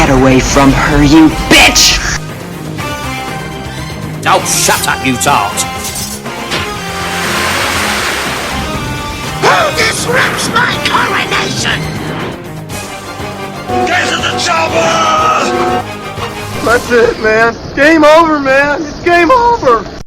Get away from her, you bitch! Oh, shut up, you tart! Who disrupts my coronation? Get to the chopper! That's it, man. Game over, man. It's game over.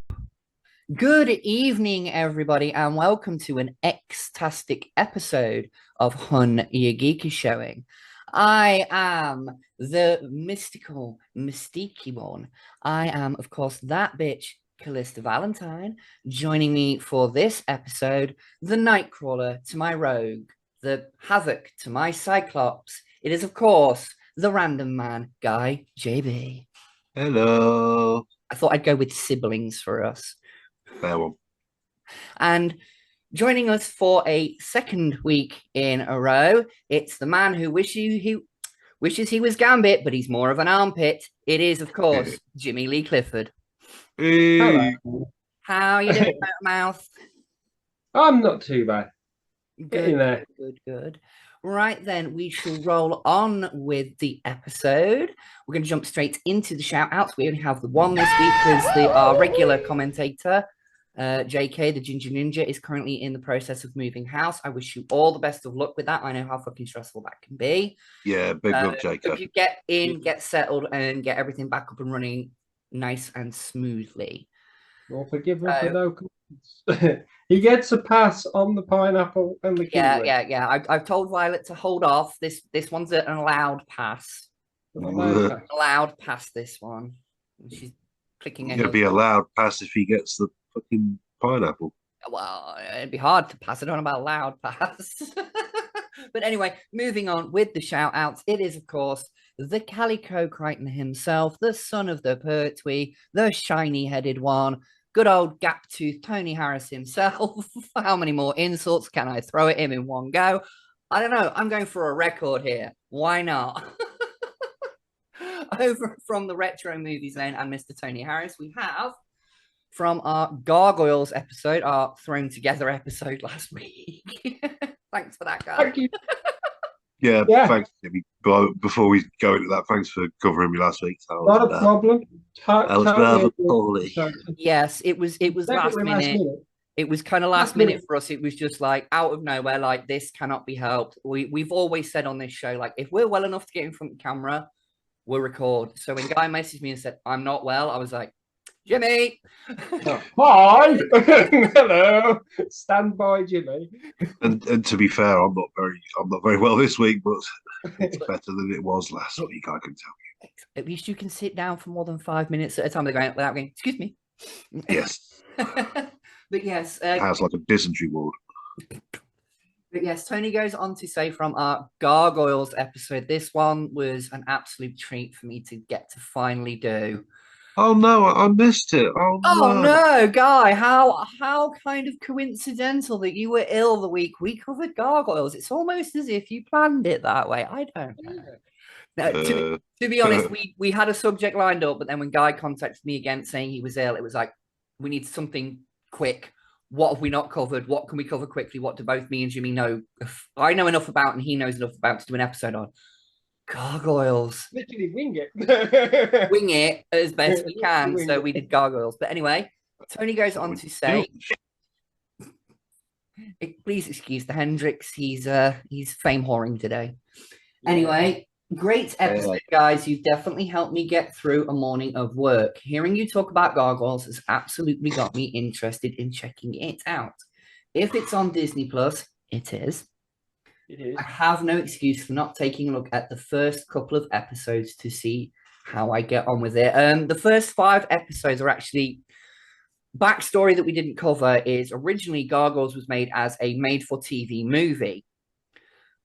Good evening, everybody, and welcome to an ectastic episode of Hun Your Geek is Showing. I am the mystical, mystiquey one. I am, of course, that bitch, Calista Valentine. Joining me for this episode, the Nightcrawler to my Rogue, the Havoc to my Cyclops. It is, of course, the Random Man, Guy JB. Hello. I thought I'd go with siblings for us. Fair one. And joining us for a second week in a row, it's the man who wishes he was Gambit, but he's more of an armpit. It is, of course, Jimmy Lee Clifford. Hey. Hello. How you doing, Mouth? I'm not too bad. Good, in there. good. Right then, we shall roll on with the episode. We're going to jump straight into the shout-outs. We only have the one this week because our regular commentator, JK, the Ginger Ninja, is currently in the process of moving house. I wish you all the best of luck with that. I know how fucking stressful that can be. Yeah, big love, JK. If you get in, get settled, and get everything back up and running nice and smoothly. Well, forgive him for no comments. He gets a pass on the pineapple and the kiwi. Yeah. I've told Violet to hold off. This one's an allowed pass. Allowed pass, this one. She's clicking It'll be allowed pass if he gets the fucking pineapple. Well, it'd be hard to pass. I don't know about allowed pass. But anyway, moving on with the shout outs. It is, of course, the Calico Crichton himself, the son of the Pertwee, the shiny headed one, good old gap tooth Tony Harris himself. How many more insults can I throw at him in one go? I don't know. I'm going for a record here. Why not? Over from the Retro Movie Zone and Mr. Tony Harris, we have from our Gargoyles episode, our Thrown Together episode last week. Thanks for that, guy. Thank you. Yeah, thanks, Jimmy. Before we go into that, thanks for covering me last week. Not a problem. Yes, it was last minute. It was kind of last minute for us. It was just like out of nowhere, like this cannot be helped. We've always said on this show, like if we're well enough to get in front of the camera, we'll record. So when Guy messaged me and said, I'm not well, I was like, Jimmy. Hi. Hello. Stand by, Jimmy. And to be fair, I'm not very well this week, but it's better than it was last week, I can tell you. At least you can sit down for more than 5 minutes at a time without going, excuse me. Yes. But yes. It has like a dysentery ward. But yes, Tony goes on to say from our Gargoyles episode, this one was an absolute treat for me to get to finally do. Oh no, I missed it. Oh no, Guy, how kind of coincidental that you were ill the week we covered Gargoyles. It's almost as if you planned it that way. I don't know. No, to be honest, we had a subject lined up, but then when Guy contacted me again saying he was ill, it was like, we need something quick. What have we not covered? What can we cover quickly? What do both me and Jimmy know? I know enough about and he knows enough about to do an episode on. Gargoyles. Literally wing it. Wing it as best we can. So we did Gargoyles. But anyway, Tony goes on to say, please excuse the Hendrix. He's fame whoring today. Anyway, great episode, guys. You've definitely helped me get through a morning of work. Hearing you talk about Gargoyles has absolutely got me interested in checking it out. If it's on Disney Plus, it is. It is. I have no excuse for not taking a look at the first couple of episodes to see how I get on with it. The first 5 episodes are actually backstory that we didn't cover. Is originally Gargoyles was made as a made-for-TV movie,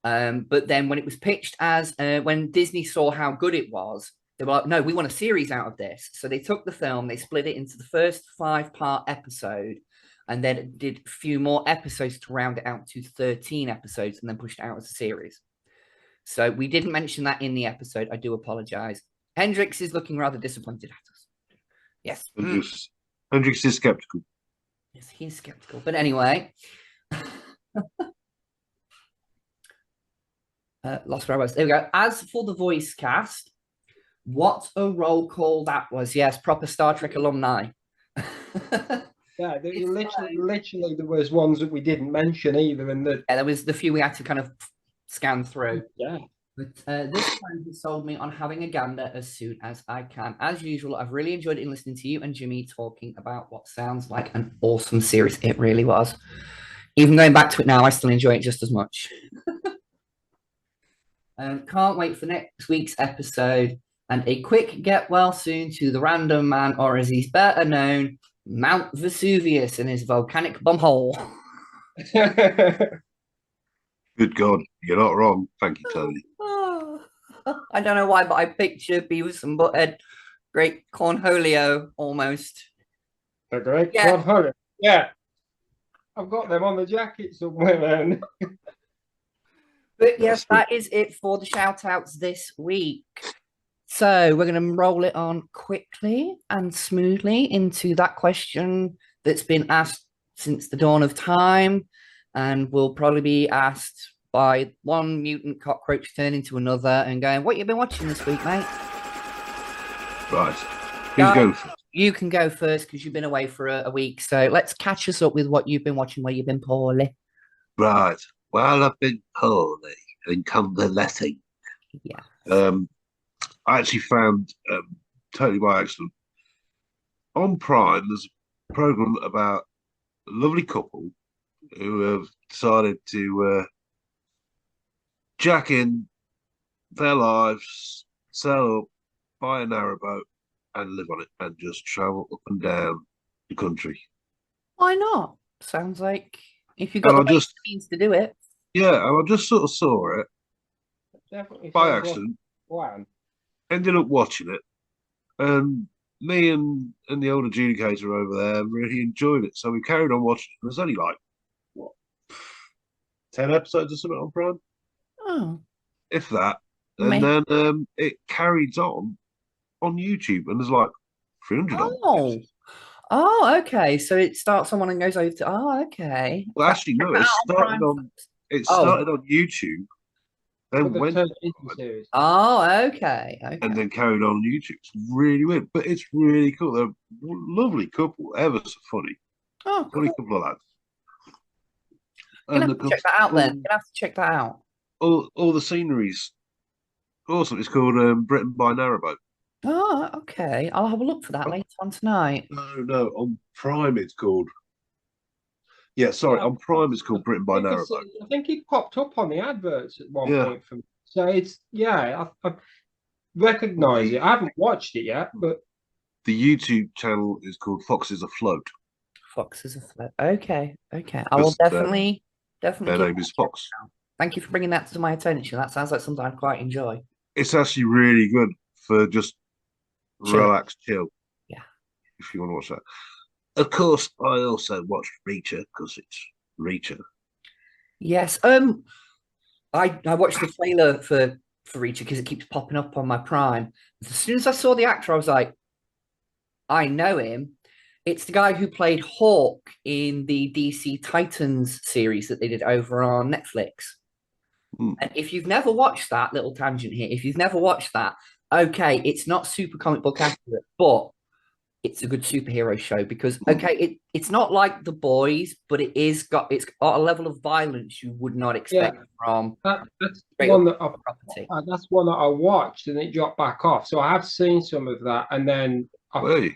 but then when it was pitched as when Disney saw how good it was, they were like, "No, we want a series out of this." So they took the film, they split it into the first 5-part episode. And then did a few more episodes to round it out to 13 episodes and then pushed it out as a series. So we didn't mention that in the episode. I do apologize. Hendrix is looking rather disappointed at us. Yes. Hendrix is skeptical. Yes, he is skeptical. But anyway. Lost where I was. There we go. As for the voice cast, What a roll call that was. Yes, proper Star Trek alumni. Yeah, literally, there was ones that we didn't mention either, and yeah, there was the few we had to kind of scan through. Yeah. But this time he sold me on having a gander as soon as I can. As usual, I've really enjoyed it in listening to you and Jimmy talking about what sounds like an awesome series. It really was. Even going back to it now, I still enjoy it just as much. Can't wait for next week's episode. And a quick get well soon to the random man, or as he's better known, Mount Vesuvius and his volcanic bumhole. Good God, you're not wrong. Thank you, Tony. I don't know why, but I picture Beavis and Butthead, Great Cornholio almost. The Great Cornholio. Yeah. I've got them on the jacket somewhere, man. But yes, that is it for the shout outs this week. So we're going to roll it on quickly and smoothly into that question that's been asked since the dawn of time and will probably be asked by one mutant cockroach turning into another and going, what you been watching this week, mate? Right. Who's going first? You can go first because you've been away for a week. So let's catch us up with what you've been watching, where you've been poorly. Right. Well, I've been poorly and convalescing. Yeah. I actually found, totally by accident, on Prime, there's a program about a lovely couple who have decided to jack in their lives, sail up, buy a narrowboat, and live on it, and just travel up and down the country. Why not? Sounds like if you've got the means to do it. Yeah, and I just sort of saw it Definitely by accident. Wow. Ended up watching it, and me and the old adjudicator over there really enjoyed it. So we carried on watching it. There's only like, what, 10 episodes or something on Prime? Oh. If that. And then it carried on YouTube, and there's like 300 on it. Oh, okay. So it starts on one and goes over to. Oh, okay. Well, actually, no. It started on YouTube, then went. Oh, okay. And then carried on YouTube. It's really weird, but it's really cool. They're a lovely couple, ever so funny. Oh, cool. Funny couple of lads. You're gonna have to check that out then. You're gonna have to check that out. All the scenery's awesome. It's called Britain by Narrowboat. Oh, okay. I'll have a look for that later on tonight. No. On Prime, it's called. Yeah, sorry. On Prime, it's called Britain by Narrowboat. I think it popped up on the adverts at one point for me. So it's I recognise it. I haven't watched it yet, but the YouTube channel is called Foxes Afloat. Foxes Afloat. Okay. I will definitely. Their name is Fox. Thank you for bringing that to my attention. That sounds like something I'd quite enjoy. It's actually really good for just relax, chill. Yeah. If you want to watch that. Of course, I also watched Reacher because it's Reacher. Yes. I watched the trailer for Reacher because it keeps popping up on my Prime. As soon as I saw the actor, I was like, I know him. It's the guy who played Hawk in the DC Titans series that they did over on Netflix. And if you've never watched that, little tangent here, if you've never watched that, okay, it's not super comic book accurate, but it's a good superhero show because, okay, it's not like The Boys, but it's got a level of violence you would not expect from that's one that that's one that I watched and it dropped back off. So I have seen some of that, and then I've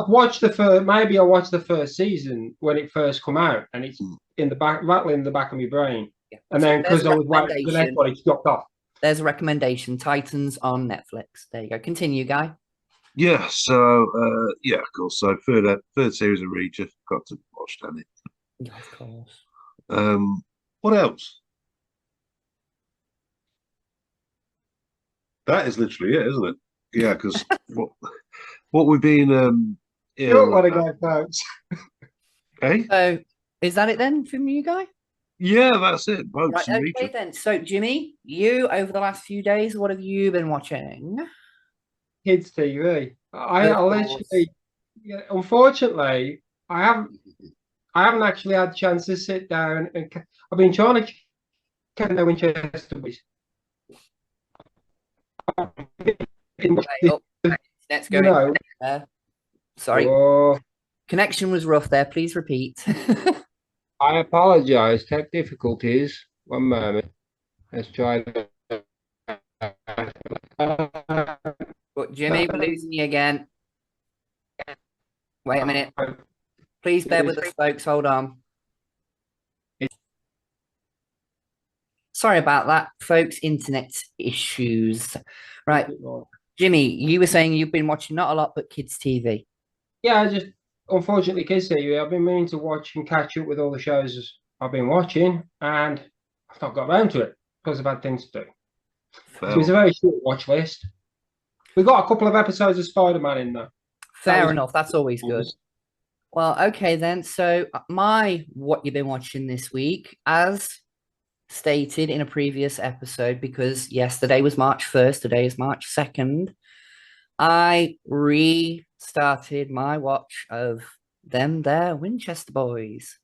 watched maybe I watched the first season when it first come out, and it's rattling in the back of my brain. Yeah. And then because I was waiting for the next one, it dropped off. There's a recommendation: Titans on Netflix. There you go. Continue, Guy. Yeah. So of course. So third series of Reacher, got to watch that. Yeah, of course. What else? That is literally it, isn't it? Yeah, because what we've been you don't want to go, folks. Okay. So is that it then from you, Guy? Yeah, that's it. Right, okay then. So Jimmy, you over the last few days, what have you been watching? Kids TV. I literally, unfortunately, I haven't actually had a chance to sit down and I've been trying to check the Winchester boys. Let's go. Sorry. Oh, Connection was rough there. Please repeat. I apologize. Tech difficulties. One moment. Let's try that. But Jimmy, we're losing you again. Wait a minute. Please bear with us, folks. Hold on. Sorry about that, folks. Internet issues. Right. Jimmy, you were saying you've been watching not a lot, but kids' TV. Yeah, I just unfortunately kids TV. I've been meaning to watch and catch up with all the shows I've been watching, and I've not got around to it because I've had things to do. So it's a very short watch list. We've got a couple of episodes of Spider-Man in there. Fair enough. That's always good. Well, okay then. So what you've been watching this week, as stated in a previous episode, because yesterday was March 1st, today is March 2nd, I restarted my watch of them there Winchester Boys.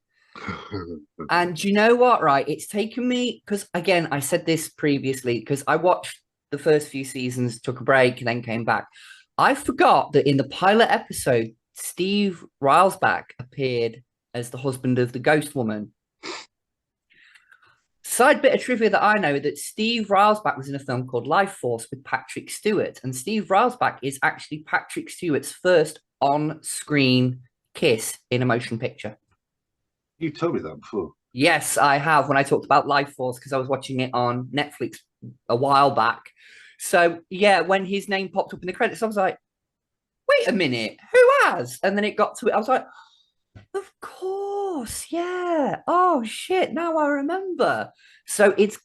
And you know what, right? It's taken me, because again, I said this previously, because I watched the first few seasons, took a break, and then came back. I forgot that in the pilot episode, Steve Rylesback appeared as the husband of the ghost woman. Side bit of trivia that I know, that Steve Rylesback was in a film called Life Force with Patrick Stewart, and Steve Rylesback is actually Patrick Stewart's first on-screen kiss in a motion picture. You told me that before. Yes, I have, when I talked about Life Force, because I was watching it on Netflix a while back. So, yeah, when his name popped up in the credits, I was like, wait a minute, who has? And then it got to it. I was like, of course, yeah. Oh, shit, now I remember. So it's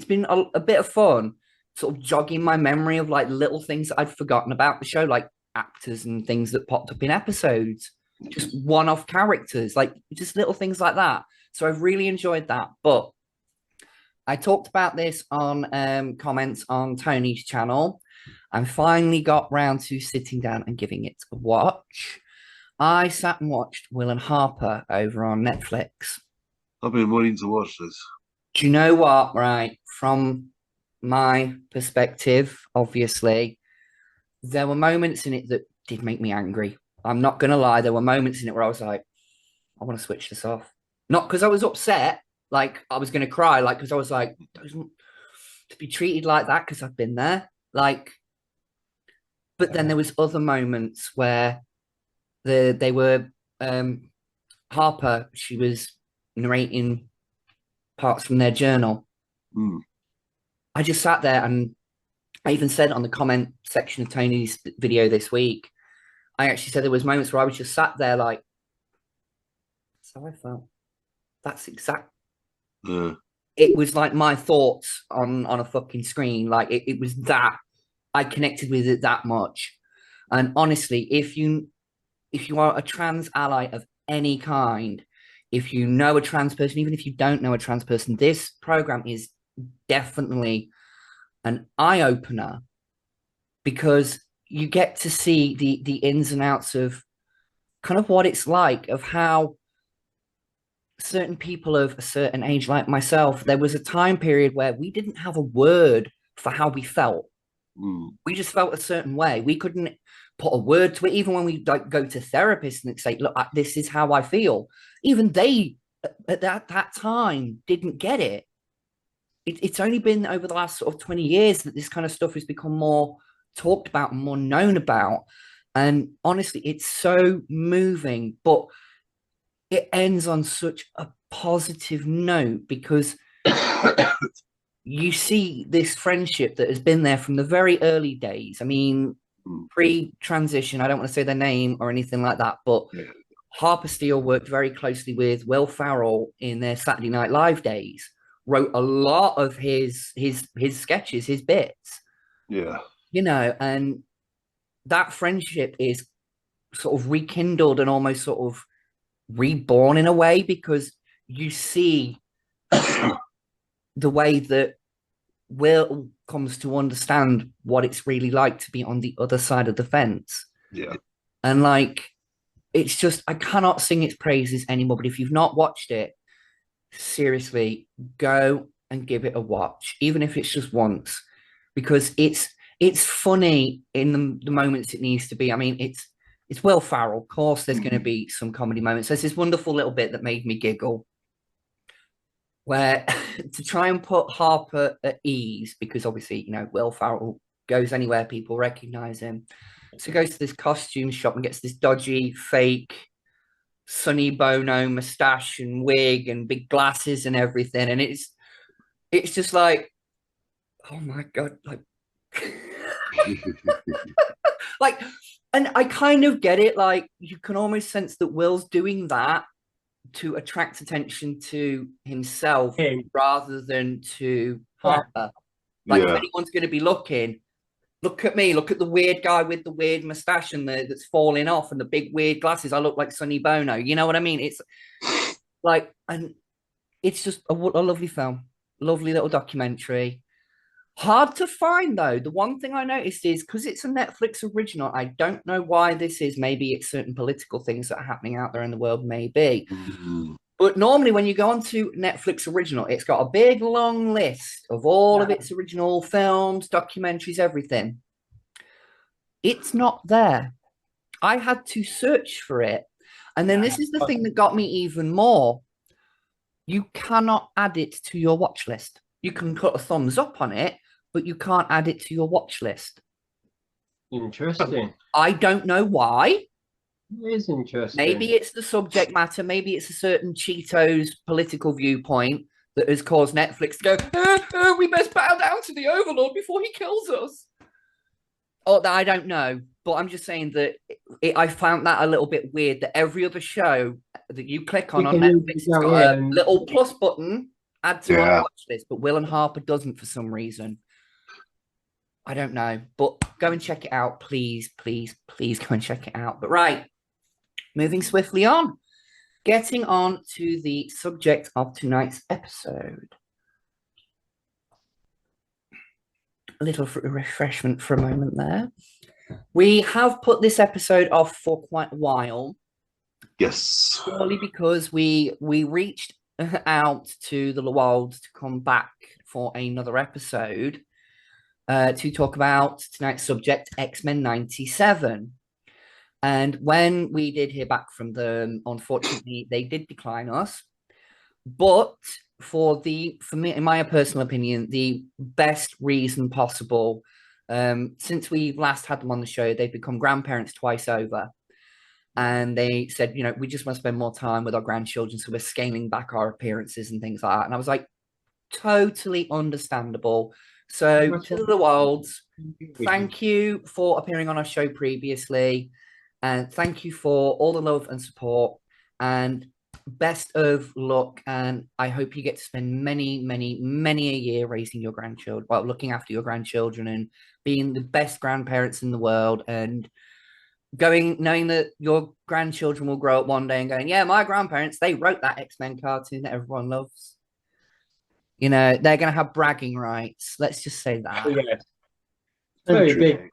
been a bit of fun, sort of jogging my memory of like little things that I'd forgotten about the show, like actors and things that popped up in episodes, just one-off characters, like just little things like that. So I've really enjoyed that. But I talked about this on comments on Tony's channel. I finally got round to sitting down and giving it a watch. I sat and watched Will and Harper over on Netflix. I've been wanting to watch this. Do you know what, right? From my perspective, obviously, there were moments in it that did make me angry. I'm not going to lie. There were moments in it where I was like, I want to switch this off. Not because I was upset, like I was going to cry, like because I was like, to be treated like that because I've been there. Like, but then there was other moments where they were Harper, she was narrating parts from their journal. I just sat there, and I even said on the comment section of Tony's video this week, I actually said there was moments where I was just sat there like, that's how I felt. That's exact. It was like my thoughts on a fucking screen. Like it was that I connected with it that much. And honestly, if you are a trans ally of any kind, if you know a trans person, even if you don't know a trans person, this program is definitely an eye-opener, because you get to see the ins and outs of kind of what it's like, of how certain people of a certain age, like myself, there was a time period where we didn't have a word for how we felt. We just felt a certain way. We couldn't put a word to it. Even when we like go to therapists and say, look, this is how I feel. Even they at that time didn't get it. It's only been over the last sort of 20 years that this kind of stuff has become more talked about and more known about. And honestly, it's so moving, but it ends on such a positive note, because you see this friendship that has been there from the very early days. I mean, pre-transition, I don't want to say their name or anything like that, but Harper Steele worked very closely with Will Farrell in their Saturday Night Live days, wrote a lot of his sketches, his bits. Yeah. You know, and that friendship is sort of rekindled and almost sort of reborn in a way, because you see the way that Will comes to understand what it's really like to be on the other side of the fence. Yeah. And like, it's just, I cannot sing its praises anymore. But if you've not watched it, seriously, go and give it a watch, even if it's just once, because it's it's funny in the moments it needs to be. I mean, it's Will Ferrell. Of course, there's going to be some comedy moments. There's this wonderful little bit that made me giggle, where to try and put Harper at ease, because obviously, you know, Will Ferrell goes anywhere people recognize him. So he goes to this costume shop and gets this dodgy, fake Sonny Bono mustache and wig and big glasses and everything. And it's just like, oh my God, like, like, and I kind of get it. Like, you can almost sense that Will's doing that to attract attention to himself rather than to Harper. Like, if anyone's going to be looking, look at me, look at the weird guy with the weird mustache and that's falling off and the big weird glasses. I look like Sonny Bono. You know what I mean? It's like, and it's just a lovely film, lovely little documentary. Hard to find, though. The one thing I noticed is, because it's a Netflix original, I don't know why this is. Maybe it's certain political things that are happening out there in the world, maybe. But normally when you go onto Netflix original, it's got a big, long list of all of its original films, documentaries, everything. It's not there. I had to search for it. And then this is the thing that got me even more. You cannot add it to your watch list. You can put a thumbs up on it, but you can't add it to your watch list. Interesting. I don't know why. It is interesting. Maybe it's the subject matter. Maybe it's a certain Cheetos political viewpoint that has caused Netflix to go, we best bow down to the Overlord before he kills us. Oh, I don't know. But I'm just saying that I found that a little bit weird, that every other show that you click on Netflix, it's got a little plus button, add to my watch list, but Will and Harper doesn't for some reason. I don't know, but go and check it out. Please, please, please go and check it out. But right, moving swiftly on, getting on to the subject of tonight's episode. A little refreshment for a moment there. We have put this episode off for quite a while. Yes. Purely because we reached out to the world to come back for another episode to talk about tonight's subject, X-Men 97. And when we did hear back from them, unfortunately, they did decline us. But for me, in my personal opinion, the best reason possible, since we last had them on the show, they've become grandparents twice over. And they said, you know, we just want to spend more time with our grandchildren, so we're scaling back our appearances and things like that. And I was like, totally understandable. So to the Wilds, thank you for appearing on our show previously. And thank you for all the love and support. And best of luck. And I hope you get to spend many, many, many a year raising your grandchildren, well, looking after your grandchildren and being the best grandparents in the world. And knowing that your grandchildren will grow up one day and going, yeah, my grandparents, they wrote that X-Men cartoon that everyone loves. You know, they're going to have bragging rights. Let's just say that. Yes. Very big.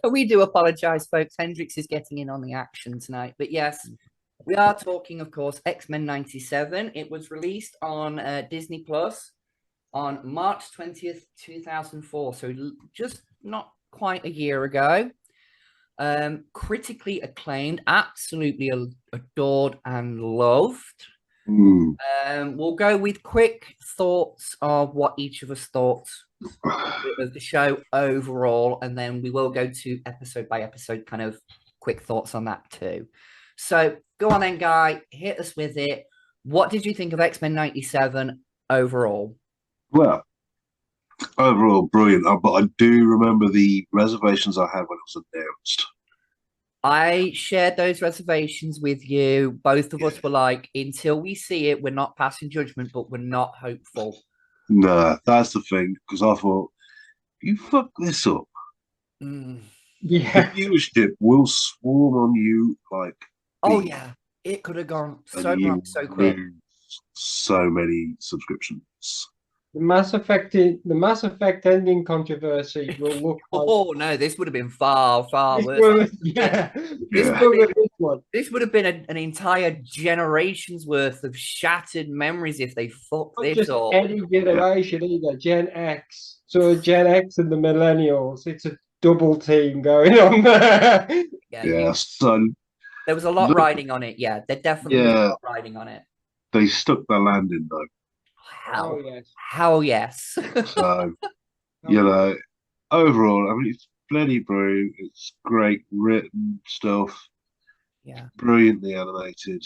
We do apologize, folks. Hendrix is getting in on the action tonight. But yes, we are talking, of course, X-Men 97. It was released on Disney Plus on March 20th, 2004. So just not quite a year ago. Critically acclaimed, absolutely adored and loved. We'll go with quick thoughts of what each of us thought of the show overall, and then we will go to episode by episode kind of quick thoughts on that too. So go on then, Guy, hit us with it. What did you think of X-Men 97 overall? Well, overall, brilliant. But I do remember the reservations I had when it was announced. I shared those reservations with you. Both of us were like, until we see it, we're not passing judgment, but we're not hopeful. No, that's the thing, because I thought, you fuck this up. Yeah. The viewership will swarm on you like... Oh, yeah. It could have gone so quick. So many subscriptions. The Mass Effect ending controversy will look like Oh no, this would have been far, far this worse. one. Yeah, This Yeah. would have been, this one. this would have been an entire generation's worth of shattered memories if they fucked Not this just up. any generation either. Gen X, so Gen X and the Millennials. It's a double team going on there. Yeah, Yeah. So there was a lot look, riding on it. Yeah, there definitely was a yeah, lot riding on it. they stuck the landing though. Oh Hell, yes. hell yes. So Oh, you know, overall, I mean, it's plenty brilliant. It's great written stuff, Yeah, brilliantly animated.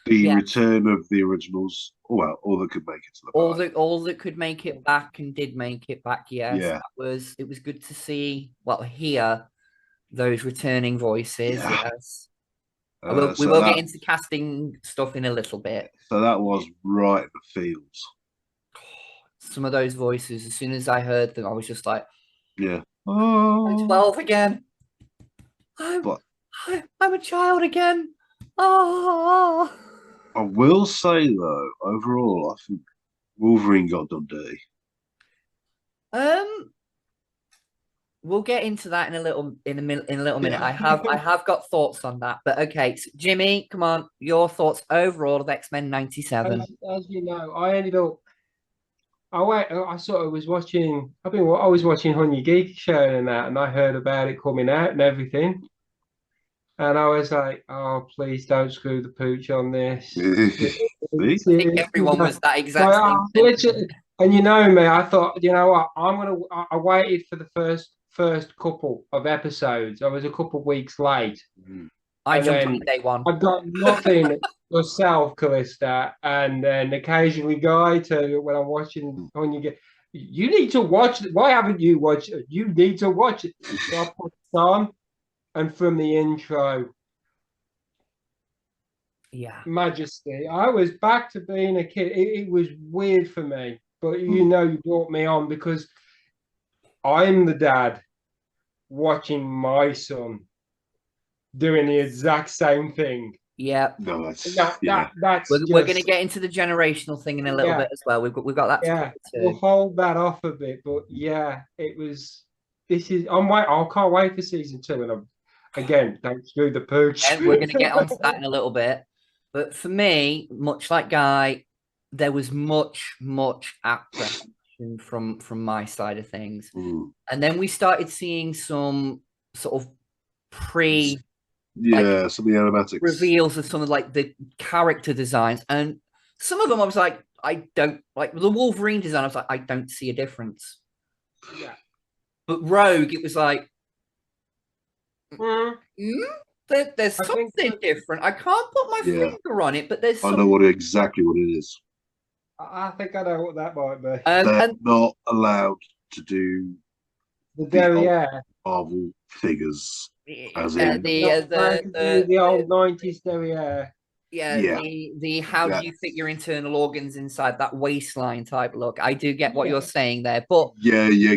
The yeah. return of the originals, well, all that could make it to the party. All that could make it back and did make it back. Yes, Yeah. it was good to see. Well, hear those returning voices. Yeah. Yes, we will get into casting stuff in a little bit. So that was right in the feels. Some of those voices, as soon as I heard them, I was just like, Yeah. I'm 12 again. But I'm a child again. Oh. I will say though, overall, I think Wolverine got done dirty. Um, we'll get into that in a little minute. Yeah. I have got thoughts on that, but okay, so Jimmy, come on, your thoughts overall of X-Men '97. as you know, I ended up. I sort of was watching. I was watching Honey Geek show and that, and I heard about it coming out and everything. And I was like, "Oh, please don't screw the pooch on this." See? I think everyone was that exact same. And you know me, I thought, you know what? I waited for the first couple of episodes. I was a couple of weeks late, I and jumped then on day one. I got nothing yourself, Calista, and then occasionally Guy to when I'm watching when you get. You need to watch it. Why haven't you watched it? You need to watch it. So I put it on, and from the intro, Yeah, Majesty, I was back to being a kid. It was weird for me, but you Mm. know, you brought me on because I'm the dad watching my son doing the exact same thing. yeah. No, that's That's We're going to get into the generational thing in a little yeah, bit as well. We've got that to yeah. cover We'll too. hold that off a bit, but yeah, it was. This is. I can't wait for season 2, and again, don't screw the pooch. And we're going to get onto that in a little bit. But for me, much like Guy, there was much apprehension from my side of things. Mm. And then we started seeing some sort of pre some of the animatics reveals of some of like the character designs. And some of them I was like, I don't like the Wolverine design, I was like, I don't see a difference. Yeah. But Rogue, it was like Mm. there's something different. I can't put my finger on it, but there's I know exactly what it is. I think I know what that might be. They're not allowed to do the derriere. Marvel figures, as in the old 90s derriere. Yeah, the how do you fit your internal organs inside that waistline type look? I do get what you're saying there, but you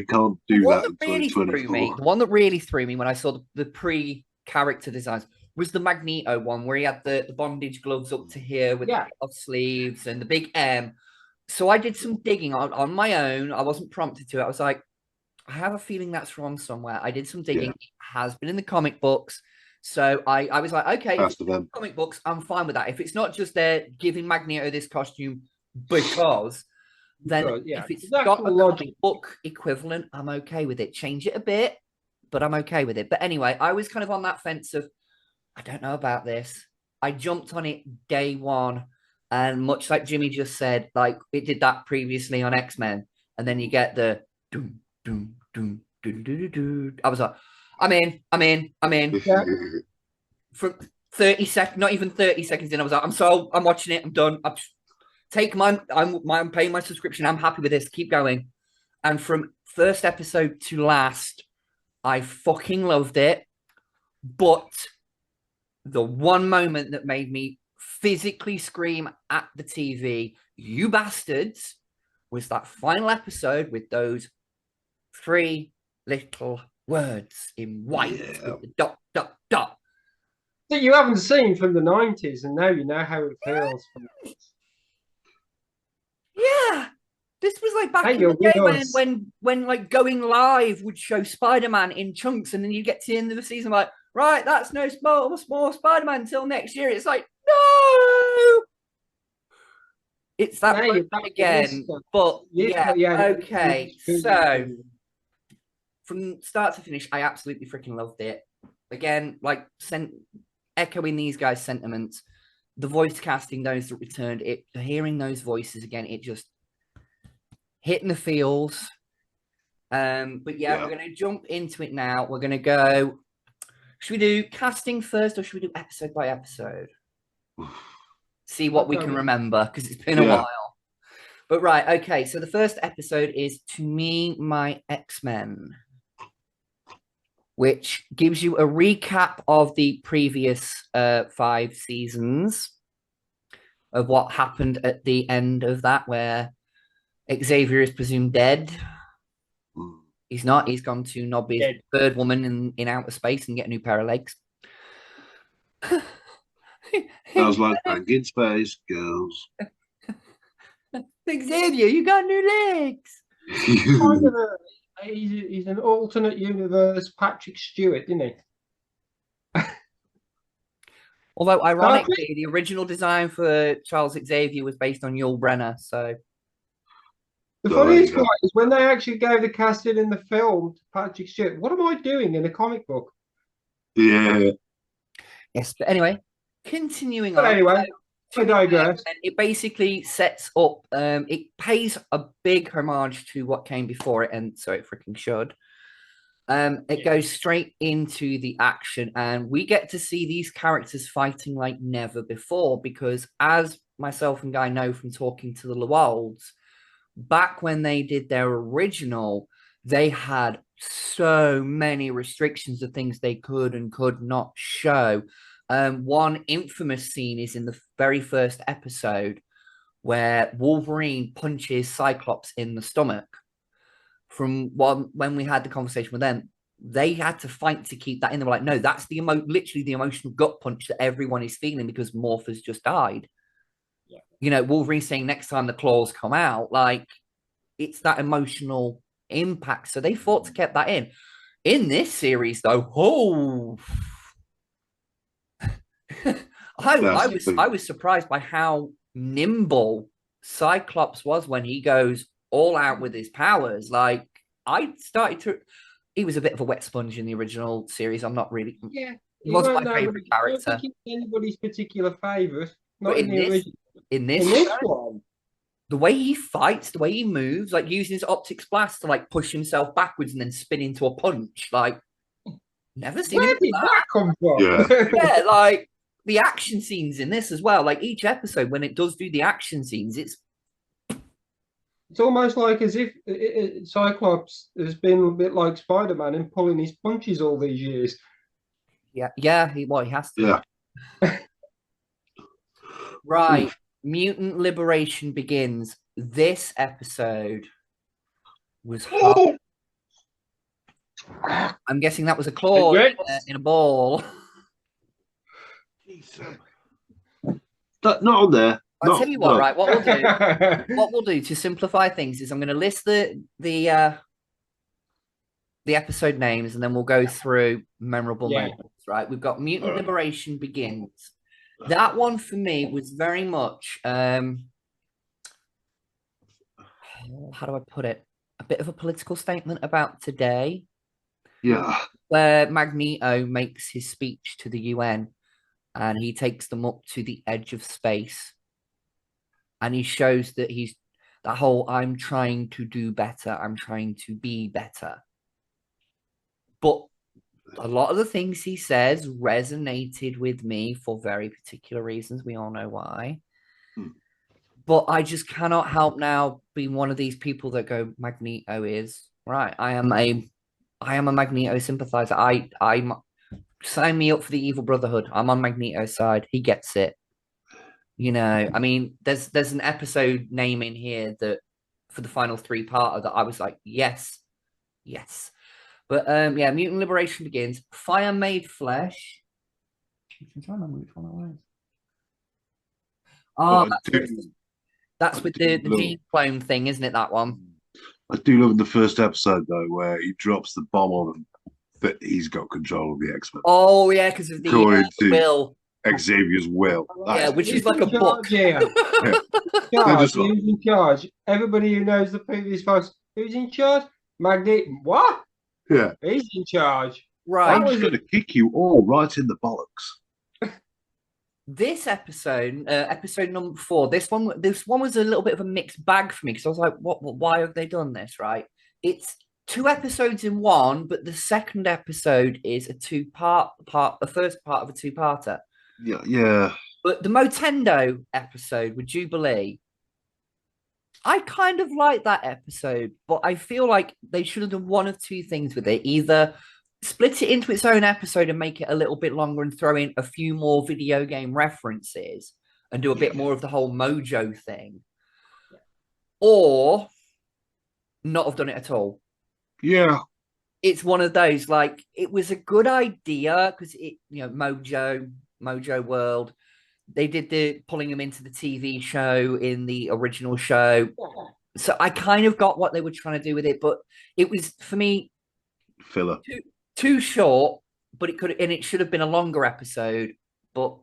can't do that. The one that really threw me when I saw the pre-character designs was the Magneto one, where he had the bondage gloves up to here with the off sleeves and the big M. So I did some digging on my own. I wasn't prompted to. I was like, I have a feeling that's from somewhere. I did some digging. It has been in the comic books. So I was like, okay, comic books, I'm fine with that. If it's not just they're giving Magneto this costume because, then if it's got a comic book equivalent, I'm okay with it. Change it a bit, but I'm okay with it. But anyway, I was kind of on that fence of, I don't know about this. I jumped on it day one. And much like Jimmy just said, like it did that previously on X-Men. And then you get the doom, doom, doom, doom, doom, doom. I was like, I'm in. Yeah. From 30 seconds, not even 30 seconds in, I was like, I'm sold. I'm watching it. I'm done. I'm paying my subscription. I'm happy with this. Keep going. And from first episode to last, I fucking loved it. But the one moment that made me physically scream at the TV, you bastards, was that final episode with those 3 little words in white with the dot, dot, dot. That you haven't seen from the 90s, and now you know how it feels. Yeah. This was like back Hey, in you're the day with us. when like going live would show Spider-Man in chunks, and then you get to the end of the season like, right, that's no more Spider-Man until next year. It's like, no, it's that Hey, moment again. But yeah, okay. So from start to finish, I absolutely freaking loved it. Again, like echoing these guys' sentiments, the voice casting, those that returned, it hearing those voices again, it just hitting the feels. But yeah, we're gonna jump into it now. We're gonna go. Should we do casting first, or should we do episode by episode? See what we can remember, because it's been a while. But right, okay. So the first episode is To Me, My X-Men, which gives you a recap of the previous 5 seasons of what happened at the end of that, where Xavier is presumed dead. He's not. He's gone to knob his third woman in outer space and get a new pair of legs. Sounds like banging space girls. Xavier, you got new legs. He's an alternate universe Patrick Stewart, isn't he? Although, ironically, the original design for Charles Xavier was based on Yul Brynner, so... The funniest part is when they actually gave the casting in the film to Patrick Stewart, what am I doing in a comic book? Yeah. Yes, but anyway, continuing on. Anyway, I digress. It basically sets up, it pays a big homage to what came before it, and so it freaking should. It goes straight into the action, and we get to see these characters fighting like never before, because as myself and Guy know from talking to the Llewellys, back when they did their original, they had so many restrictions of things they could and could not show. One infamous scene is in the very first episode where Wolverine punches Cyclops in the stomach. From when we had the conversation with them, they had to fight to keep that in. They were like, no, that's literally the emotional gut punch that everyone is feeling because Morph has just died. Yeah. You know, Wolverine saying next time the claws come out, like it's that emotional impact. So they fought to keep that in. In this series, though, I was surprised by how nimble Cyclops was when he goes all out with his powers. Like, he was a bit of a wet sponge in the original series. I'm not really. Yeah. He wasn't my favorite character. I don't think he's anybody's particular favorite. Not but in the original. In this one, the way he fights, the way he moves, like using his optics blast to like push himself backwards and then spin into a punch, like never seen. Where did that come from? Yeah, like the action scenes in this as well. Like each episode, when it does do the action scenes, it's almost like as if Cyclops has been a bit like Spider-Man and pulling his punches all these years. Yeah, he has to. Yeah. Right. Mutant Liberation begins. This episode was hot. I'm guessing that was a claw in a ball. Not on there. I'll tell you what, right? What we'll do to simplify things is I'm going to list the episode names, and then we'll go through memorable moments. Right? We've got Mutant Liberation Begins. That one for me was very much how do I put it? A bit of a political statement about today. Yeah. Where Magneto makes his speech to the UN and he takes them up to the edge of space. And he shows that he's that whole I'm trying to do better, I'm trying to be better. But a lot of the things he says resonated with me for very particular reasons. We all know why. But I just cannot help now being one of these people that go, Magneto is right. I am a Magneto sympathizer. I'm sign me up for the Evil Brotherhood. I'm on Magneto's side. He gets it. You know, I mean, there's an episode name in here that for the final 3-parter that I was like, yes. But yeah, Mutant Liberation Begins. Fire Made Flesh. I'm trying to remember which one it was. That's with the gene clone thing, isn't it? That one. I do love the first episode though, where he drops the bomb on him that he's got control of the X-Men. Oh yeah, because of the will. Xavier's will. Yeah, which is like a book. Yeah. Charge, who's in charge? Everybody who knows the previous post, who's in charge? Magnet. What? Yeah. He's in charge. Right. I'm just going to kick you all right in the bollocks. This episode, episode number 4, this one was a little bit of a mixed bag for me because I was like, why have they done this? Right? It's 2 episodes in one, but the second episode is a 2-part the first part of a 2-parter. Yeah. But the Motendo episode with Jubilee, I kind of like that episode, but I feel like they should have done one of 2 things with it. Either split it into its own episode and make it a little bit longer and throw in a few more video game references and do a bit more of the whole Mojo thing, or not have done it at all. Yeah. It's one of those, like, it was a good idea because it, Mojo World, they did the pulling him into the TV show in the original show. So I kind of got what they were trying to do with it, but it was, for me, filler. Too short, but it should have been a longer episode, but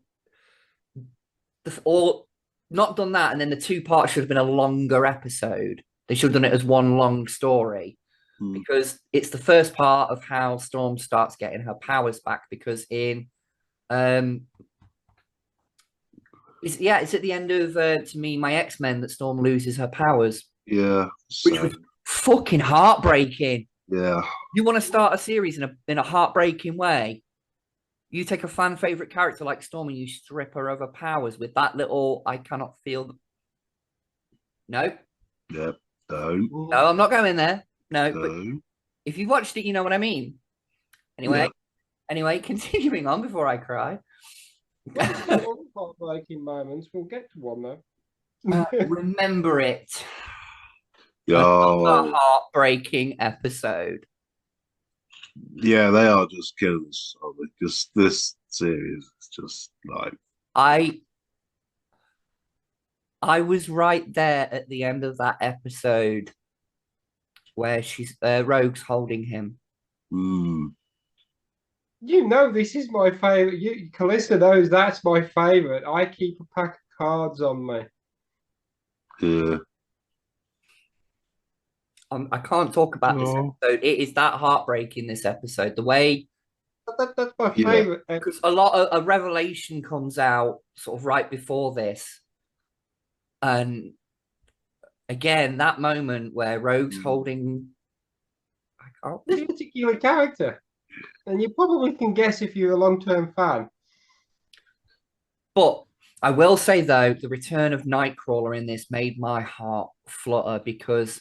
or not done that, and then the 2 parts should have been a longer episode. They should have done it as one long story. Because it's the first part of how Storm starts getting her powers back. Because it's at the end of to me, My X-Men, that Storm loses her powers. Yeah, which was fucking heartbreaking. Yeah, you want to start a series in a heartbreaking way? You take a fan favorite character like Storm and you strip her of her powers with that little "I cannot feel." No. Yeah. No. No, I'm not going there. No, but if you watched it, you know what I mean. Anyway, continuing on before I cry. Heartbreaking moments. We'll get to one though. Remember it. Oh, a heartbreaking episode. Yeah, they are just killers. Just this series is just like I was right there at the end of that episode where Rogue's holding him. You know, this is my favorite. Calista knows that's my favorite. I keep a pack of cards on me. Yeah. I can't talk about this episode. It is that heartbreaking, this episode. The way that's my favorite. Because a revelation comes out sort of right before this, and again that moment where Rogue's holding this particular character, and you probably can guess if you're a long-term fan. But I will say though, the return of Nightcrawler in this made my heart flutter because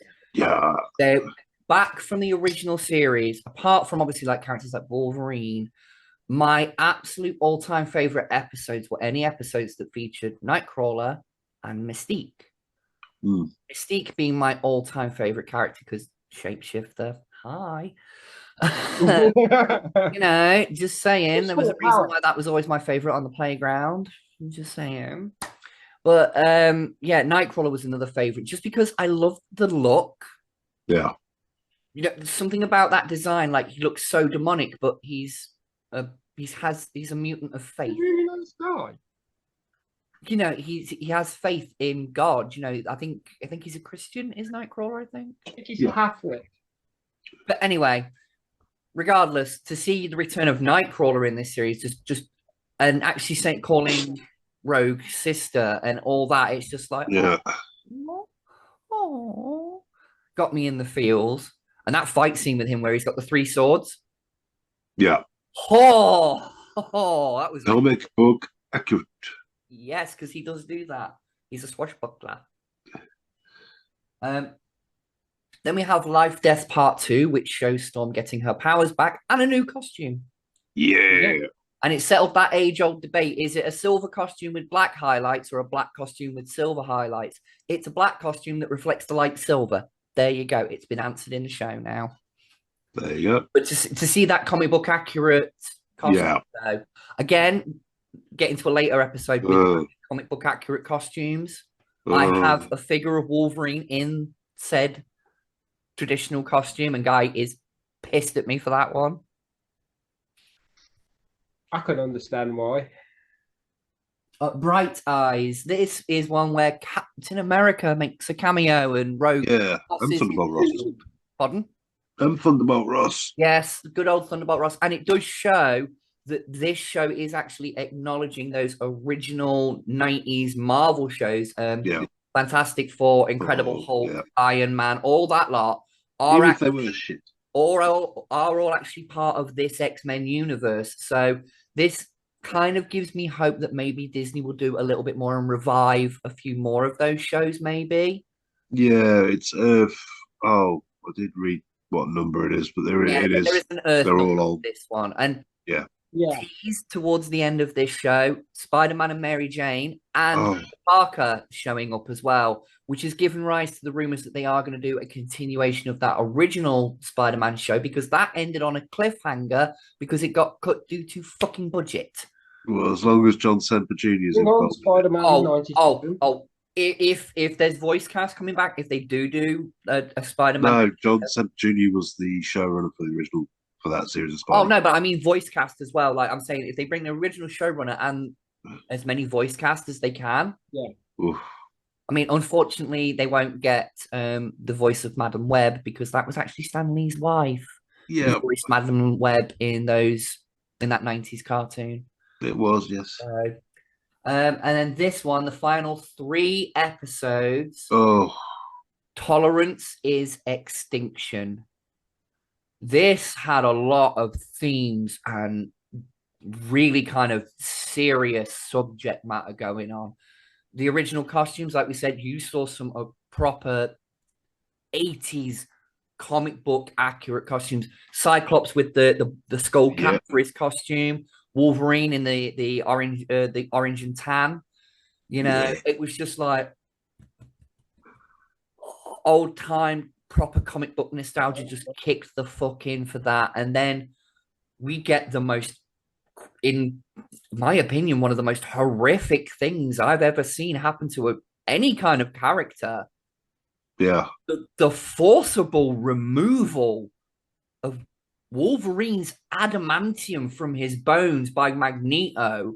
they're back from the original series. Apart from obviously like characters like Wolverine, my absolute all-time favorite episodes were any episodes that featured Nightcrawler and Mystique. Mystique being my all-time favorite character because shapeshifter. Hi. Just saying. There was a reason why that was always my favorite on the playground. I'm just saying. But Nightcrawler was another favorite just because I loved the look. Yeah. Something about that design, like he looks so demonic, but he's a mutant of faith. Really nice guy. He has faith in God. I think he's a Christian, is Nightcrawler, I think he's Catholic. But anyway, regardless, to see the return of Nightcrawler in this series, just and actually calling Rogue sister and all that, it's just like got me in the feels. And that fight scene with him where he's got the 3 swords. Yeah. That was comic book accurate. Yes, because he does do that. He's a swashbuckler. Then we have Life Death Part 2, which shows Storm getting her powers back and a new costume. Yeah. And it settled that age-old debate. Is it a silver costume with black highlights or a black costume with silver highlights? It's a black costume that reflects the light silver. There you go. It's been answered in the show now. There you go. But to see that comic book accurate costume, though, again, get into a later episode with comic book accurate costumes. I have a figure of Wolverine in said traditional costume, and Guy is pissed at me for that one. I can understand why. Bright Eyes. This is one where Captain America makes a cameo and Rogue. Yeah, and Thunderbolt Ross. Pardon? And Thunderbolt Ross. Yes, good old Thunderbolt Ross. And it does show that this show is actually acknowledging those original 90s Marvel shows. Fantastic Four, Incredible Hulk, Iron Man, all that lot are Even actually, if they were shit. are all actually part of this X-Men universe. So this kind of gives me hope that maybe Disney will do a little bit more and revive a few more of those shows, maybe. Yeah, it's Earth. Oh, I did read what number it is, but it is. There is an Earth. They're all old. This one, and yeah, towards the end of this show, Spider-Man and Mary Jane and Parker showing up as well, which has given rise to the rumors that they are going to do a continuation of that original Spider-Man show, because that ended on a cliffhanger because it got cut due to fucking budget. Well, as long as John Semper Jr. is involved. Spider-Man if there's voice cast coming back, if they do a Spider-Man. No, John Semper Jr. was the showrunner for the original, for that series of Spider-Man. Oh, no, but I mean voice cast as well. Like I'm saying, if they bring the original showrunner and as many voice cast as they can. Yeah. Oof. I mean, unfortunately, they won't get the voice of Madam Web because that was actually Stan Lee's wife. Yeah. Who voiced Madam Web in that 90s cartoon. It was, yes. And then this one, the final 3 episodes. Oh. Tolerance is Extinction. This had a lot of themes and really kind of serious subject matter going on. The original costumes, like we said, you saw some proper 80s comic book accurate costumes. Cyclops with the skull cap for his costume. Wolverine in the orange and tan. You know, it was just like old time proper comic book nostalgia just kicked the fuck in for that. And then we get the most, in my opinion, one of the most horrific things I've ever seen happen to any kind of character. Yeah. The forcible removal of Wolverine's adamantium from his bones by Magneto.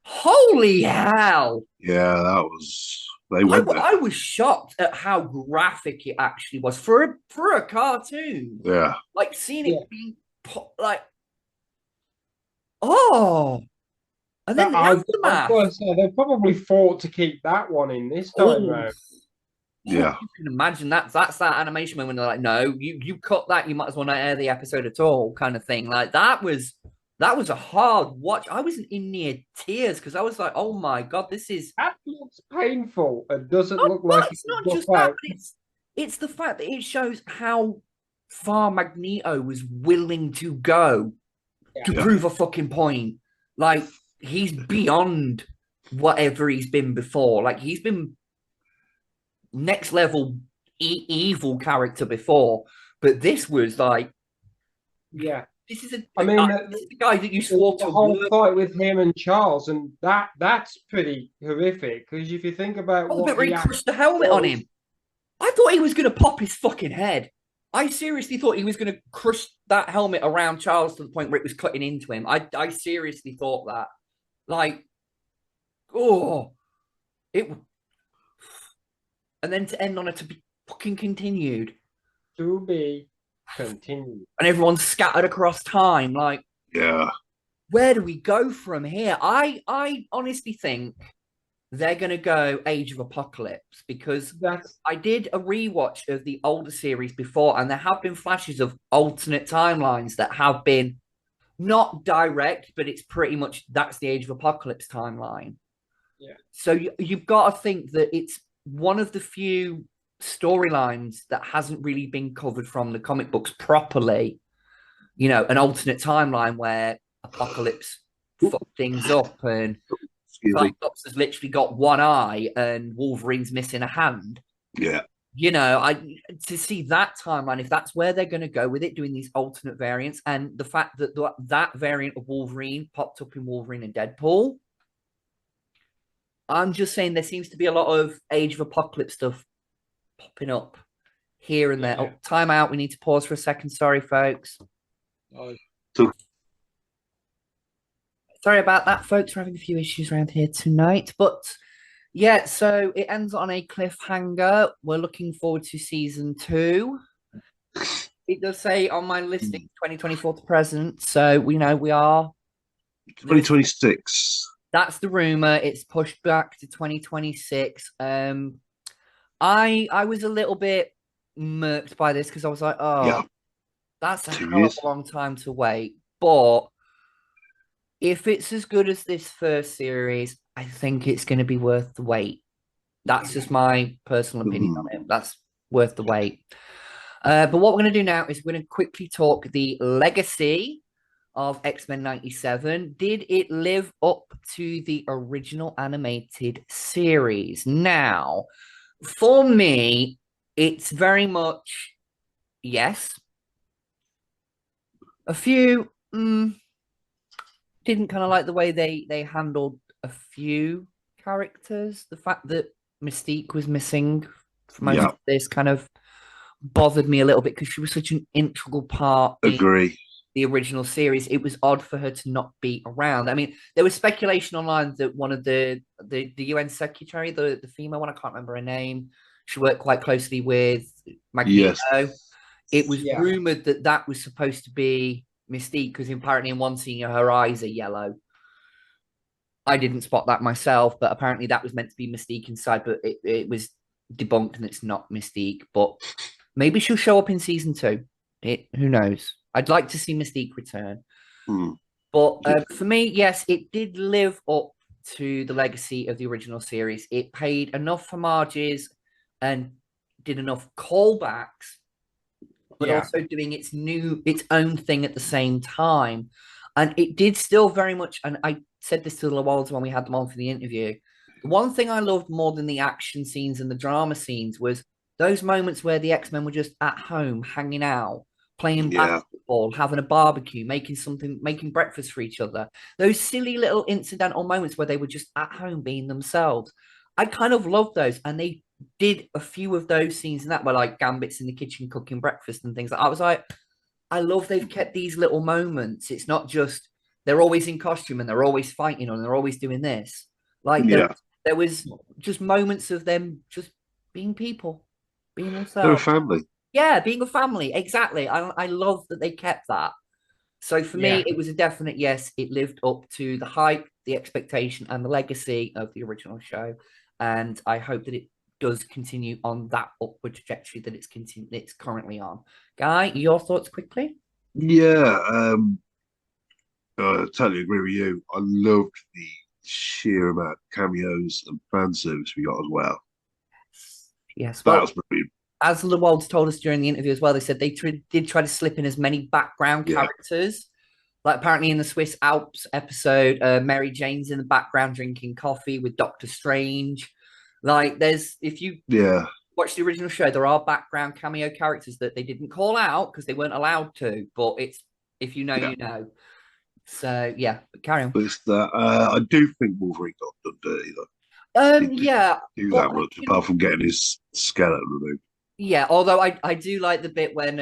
Holy hell! Yeah, that was. I was shocked at how graphic it actually was for a cartoon. Yeah, like seeing it being like, oh, and then I was going to say they probably fought to keep that one in this time round. Yeah, you can imagine that's that animation when they're like, no, you cut that, you might as well not air the episode at all, kind of thing. Like that was a hard watch. I wasn't in near tears because I was like, oh my god, that looks painful. It doesn't look like it's not just that, but it's the fact that it shows how far Magneto was willing to go to prove a fucking point. Like he's beyond whatever he's been before. Like he's been next level evil character before, but this was like, this is the guy that you swore to. The whole fight with him and Charles, and that's pretty horrific. Because if you think about where he crushed the helmet on him, I thought he was going to pop his fucking head. I seriously thought he was going to crush that helmet around Charles to the point where it was cutting into him. I seriously thought that. Like, and then to end on it to be fucking continued. To be continued. And everyone's scattered across time. Like, where do we go from here? I honestly think they're going to go Age of Apocalypse because I did a rewatch of the older series before, and there have been flashes of alternate timelines that have been not direct, but it's pretty much that's the Age of Apocalypse timeline. Yeah. So you've got to think that it's one of the few storylines that hasn't really been covered from the comic books properly. You know, an alternate timeline where Apocalypse fucked things up and Cyclops has literally got one eye and Wolverine's missing a hand. Yeah. You know, to see that timeline, if that's where they're going to go with it, doing these alternate variants, and the fact that that variant of Wolverine popped up in Wolverine and Deadpool, I'm just saying there seems to be a lot of Age of Apocalypse stuff popping up here and there. Yeah. Oh, time out. We need to pause for a second. Sorry, folks. So, Sorry about that, folks. We're having a few issues around here tonight. But yeah, so it ends on a cliffhanger. We're looking forward to season 2. It does say on my listing 2024 to present. So we know we are 2026. That's the rumor. It's pushed back to 2026. I was a little bit murked by this because I was like, oh, Yeah. that's a 2 hell of years. a long time to wait. But if it's as good as this first series, I think it's going to be worth the wait. That's just my personal opinion on it. That's worth the wait. But what we're going to do now is we're going to quickly talk the legacy of X-Men 97. Did it live up to the original animated series? Now, for me, it's very much yes. A few didn't kind of like the way they handled a few characters. The fact that Mystique was missing for most of this kind of bothered me a little bit because she was such an integral part Agree. in the original series. It was odd for her to not be around. I mean, there was speculation online that one of the UN secretary, the female one, I can't remember her name, she worked quite closely with Magneto. Yes. It was rumored that that was supposed to be Mystique because apparently in one scene her eyes are yellow. I didn't spot that myself, but apparently that was meant to be Mystique inside, but it was debunked and it's not Mystique. But maybe she'll show up in season 2. Who knows? I'd like to see Mystique return. But for me, yes, it did live up to the legacy of the original series. It paid enough homages and did enough callbacks, but also doing its own thing at the same time. And it did still very much, and I said this to the Lawalds when we had them on for the interview, the one thing I loved more than the action scenes and the drama scenes was those moments where the X-Men were just at home, hanging out, playing basketball, having a barbecue, making breakfast for each other. Those silly little incidental moments where they were just at home being themselves. I kind of loved those. And they did a few of those scenes in that were like Gambit's in the kitchen cooking breakfast and things like that. I was like, I love they've kept these little moments. It's not just they're always in costume and they're always fighting and they're always doing this. Like there was just moments of them just being people, being themselves. They're a family. Yeah, being a family. Exactly. I love that they kept that. So for me, it was a definite yes. It lived up to the hype, the expectation, and the legacy of the original show. And I hope that it does continue on that upward trajectory that it's currently on. Guy, your thoughts quickly? Yeah, I totally agree with you. I loved the sheer amount of cameos and fan service we got as well. Yes, that was brilliant. As the Walds told us during the interview as well, they said they did try to slip in as many background characters. Like apparently in the Swiss Alps episode, Mary Jane's in the background drinking coffee with Doctor Strange. Like if you watch the original show, there are background cameo characters that they didn't call out because they weren't allowed to, but it's if you know, you know. So yeah, but carry on. But it's that I do think Wolverine got done dirty though. Do that much apart from getting his skeleton removed. Yeah, although I do like the bit when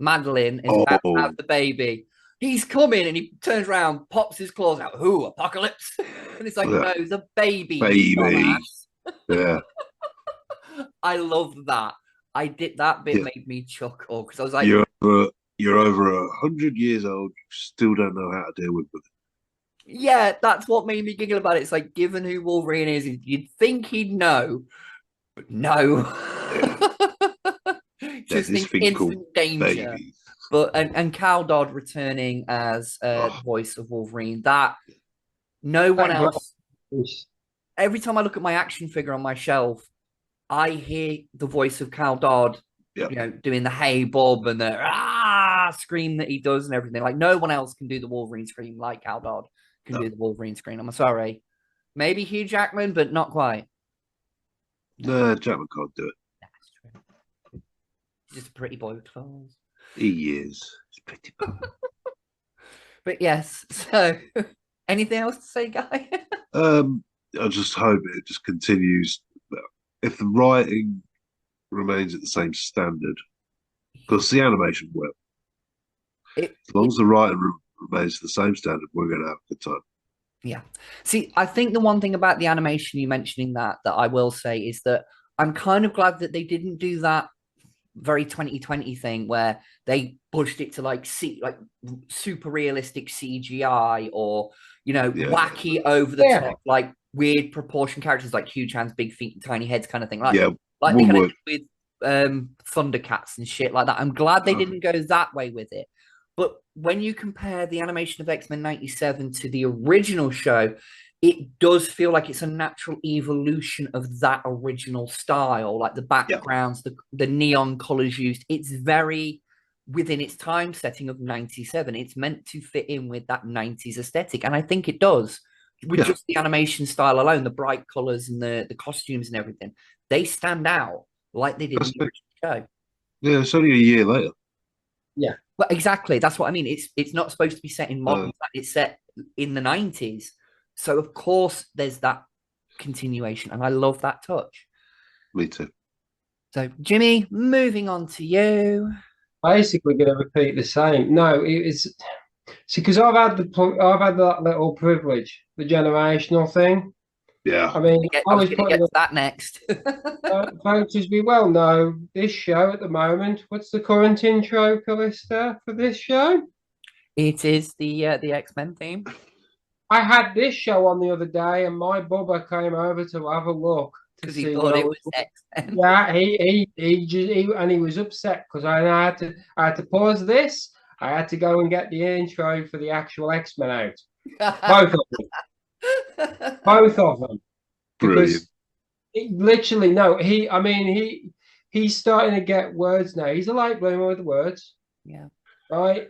Madeline is about to have the baby. He's coming and he turns around, pops his claws out. Who, Apocalypse? And it's like, no, the baby. Yeah. I love that. I did that bit made me chuckle because I was like, you're over 100 years old, you still don't know how to deal with it. Yeah, that's what made me giggle about it. It's like, given who Wolverine is, you'd think he'd know, but no. Just in instant danger. Baby. But and Cal Dodd returning as voice of Wolverine, that no one else. Every time I look at my action figure on my shelf, I hear the voice of Cal Dodd, you know, doing the "Hey Bob" and the scream that he does and everything. Like no one else can do the Wolverine scream like Cal Dodd can do the Wolverine scream. I'm sorry, maybe Hugh Jackman, but not quite. No, Jackman can't do it. That's true. He's just a pretty boy with claws. He is. He's pretty boy. But yes, so anything else to say, Guy? I just hope it just continues. If the writing remains at the same standard, because the animation will. As long as the writing remains the same standard, we're going to have a good time. Yeah. See, I think the one thing about the animation you mentioning that I will say is that I'm kind of glad that they didn't do that very 2020 thing where they pushed it to like super realistic CGI or wacky over the top like weird proportion characters like huge hands, big feet, and tiny heads kind of thing. Like they kind of did with Thundercats and shit like that. I'm glad they didn't go that way with it. But when you compare the animation of X-Men 97 to the original show, it does feel like it's a natural evolution of that original style, like the backgrounds, the neon colors used. It's very within its time setting of 97. It's meant to fit in with that 90s aesthetic. And I think it does. With just the animation style alone, the bright colors and the costumes and everything, they stand out like they did in the original show. Yeah, it's only a year later. Yeah. Well, exactly. That's what I mean. It's not supposed to be set in modern. It's set in the 90s. So, of course, there's that continuation. And I love that touch. Me too. So, Jimmy, moving on to you. Basically going to repeat the same. No, it's... See, because I've had that little privilege, the generational thing. Yeah. I mean, I was going to get to that next. Folks, as we well know, this show at the moment, what's the current intro, Calista, for this show? It is the X-Men theme. I had this show on the other day, and my bubba came over to have a look because he thought it was X-Men. Yeah, he was upset because I had to pause this. I had to go and get the intro for the actual X-Men out. Both of them. Both of them. Because literally, no, he's starting to get words now. He's a late bloomer with the words. Yeah. Right?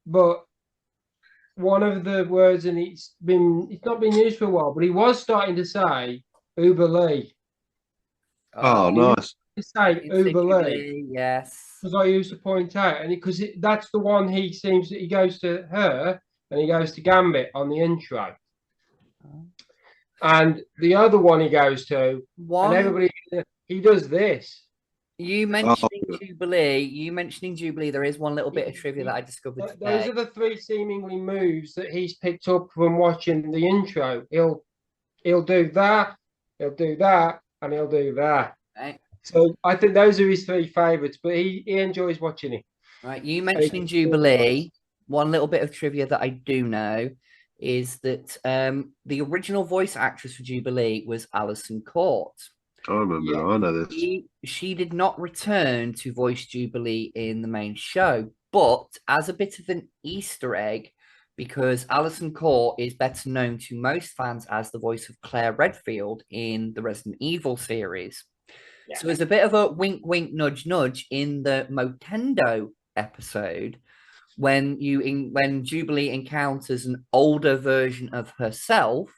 But one of the words, and it's not been used for a while, but he was starting to say Uber Lee. Oh, nice. To say Uber Lee. Yes. Because I used to point out, and because that's the one he goes to her and he goes to Gambit on the intro. And the other one he goes to, and everybody, he does this. You mentioning Jubilee, there is one little bit of trivia that I discovered today. Those are the three seemingly moves that he's picked up from watching the intro. He'll do that, he'll do that, and he'll do that. Right. So I think those are his three favourites, but he enjoys watching it. Right, you mentioning Jubilee, one little bit of trivia that I do know is that the original voice actress for Jubilee was Alison Court. I remember. Yeah. I know this. She did not return to voice Jubilee in the main show, but as a bit of an Easter egg, because Alison Court is better known to most fans as the voice of Claire Redfield in the Resident Evil series. Yeah. So as a bit of a wink, wink, nudge, nudge in the Motendo episode, when Jubilee encounters an older version of herself,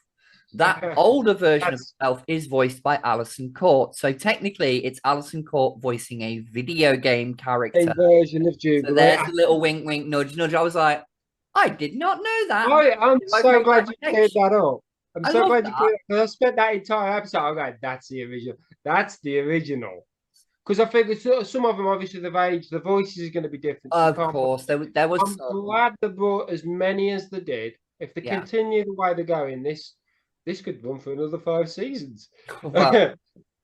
that older version of herself is voiced by Alison Court. So technically, it's Alison Court voicing a video game character. A version of Jubilee. So there's a little wink, wink, nudge, nudge. I was like, I did not know that. I'm so glad you cleared that up. I'm so glad you cleared it because I spent that entire episode. I'm like, that's the original. That's the original. Because I figured some of them, obviously, they've aged. The voices are going to be different. Of course, there was. I'm glad they brought as many as they did. If they continue the way they're going, this could run for another 5 seasons. Well,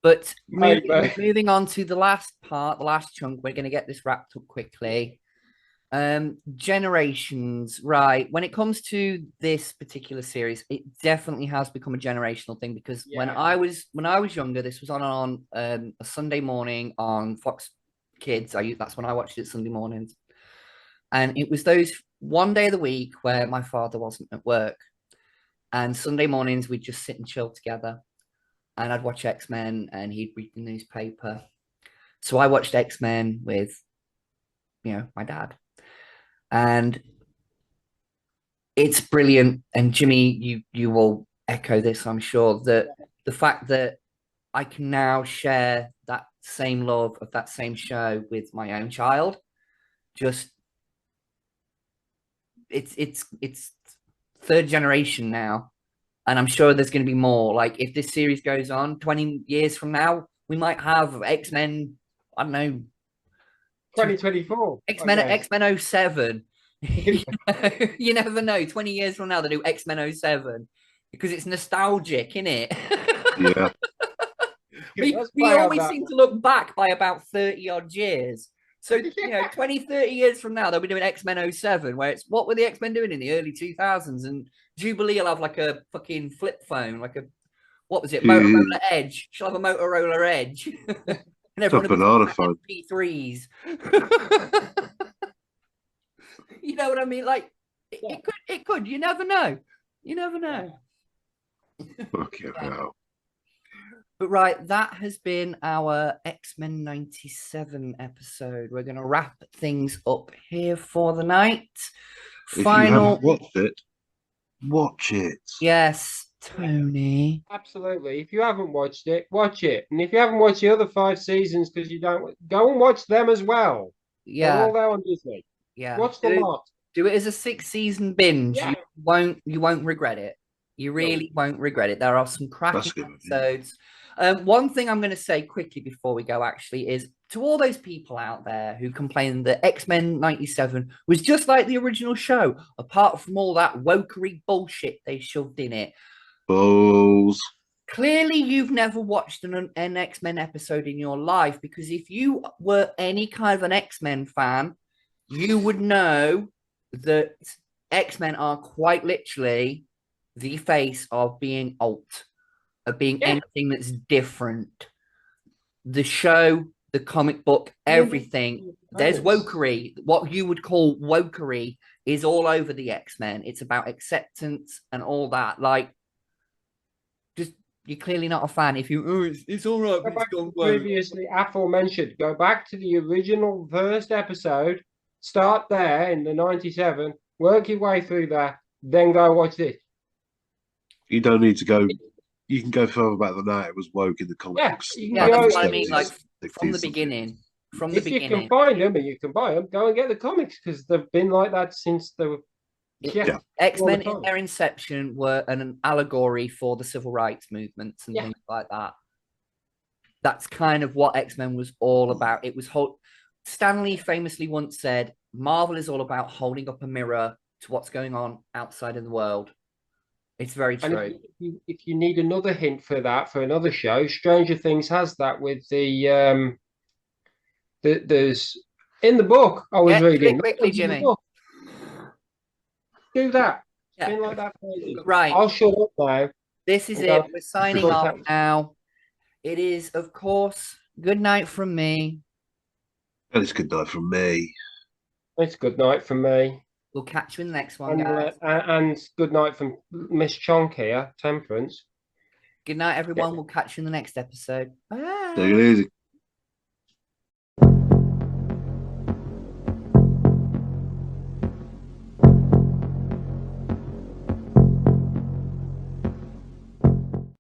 but moving on to the last part, the last chunk, we're going to get this wrapped up quickly. Generations, right? When it comes to this particular series, it definitely has become a generational thing because when I was younger, this was on a Sunday morning on Fox Kids. That's when I watched it Sunday mornings, and it was those one day of the week where my father wasn't at work, and Sunday mornings we'd just sit and chill together, and I'd watch X-Men and he'd read the newspaper. So I watched X-Men with, my dad. And it's brilliant. And Jimmy, you will echo this, I'm sure, that the fact that I can now share that same love of that same show with my own child, just it's third generation now. And I'm sure there's going to be more. Like, if this series goes on 20 years from now, we might have X-Men, I don't know, 2024. X-Men 07. You never know. 20 years from now, they do X-Men 07 because it's nostalgic, isn't it? Yeah. we always seem to look back by about 30 odd years. So, 20, 30 years from now, they'll be doing X-Men 07, where it's what were the X-Men doing in the early 2000s? And Jubilee will have like a fucking flip phone, like what was it? Motorola Edge. She'll have a Motorola Edge. And everyone will be phone. MP3s. You know what I mean? Like, it could. You never know. You never know. Fucking hell. But right, that has been our X-Men 97 episode. We're going to wrap things up here for the night. If you haven't watched it, watch it. Yes, Tony. Absolutely. If you haven't watched it, watch it. And if you haven't watched the other 5 seasons because you don't, go and watch them as well. Yeah. They're all there on Disney. Yeah. Watch the lot. Do it as a 6-season binge. Yeah. You won't regret it. You really won't regret it. There are some cracking episodes. One thing I'm going to say quickly before we go actually is to all those people out there who complain that X-Men 97 was just like the original show, apart from all that wokery bullshit they shoved in it. Balls. Clearly, you've never watched an X-Men episode in your life, because if you were any kind of an X-Men fan, you would know that X-Men are quite literally the face of being alt, of being anything that's different. The show, the comic book, everything. There's wokery. What you would call wokery is all over the X-Men. It's about acceptance and all that. Like, just you're clearly not a fan. If you, it's all right. But it's gone previously aforementioned. Go back to the original first episode. Start there in the 97. Work your way through that. Then go watch this. You don't need to go. You can go further back than that. It was woke in the comics. Yeah, that's what I mean. Like from the beginning. From the beginning. If you can find them and you can buy them, go and get the comics because they've been like that since they were. X-Men in their inception were an allegory for the civil rights movements and things like that. That's kind of what X-Men was all about. It was Stan Lee famously once said, Marvel is all about holding up a mirror to what's going on outside in the world. It's very true. If you need another hint for that, for another show, Stranger Things has that with there's in the book I was reading. Quickly, Jimmy. Do that. It's been like that for ages. Right. I'll shut up now. This is it. We're signing off now. It is, of course, good night from me. And it's good night from me. It's good night from me. We'll catch you in the next one, guys. And good night from Miss Chonk here, Temperance. Good night, everyone. We'll catch you in the next episode. Bye. Take it easy.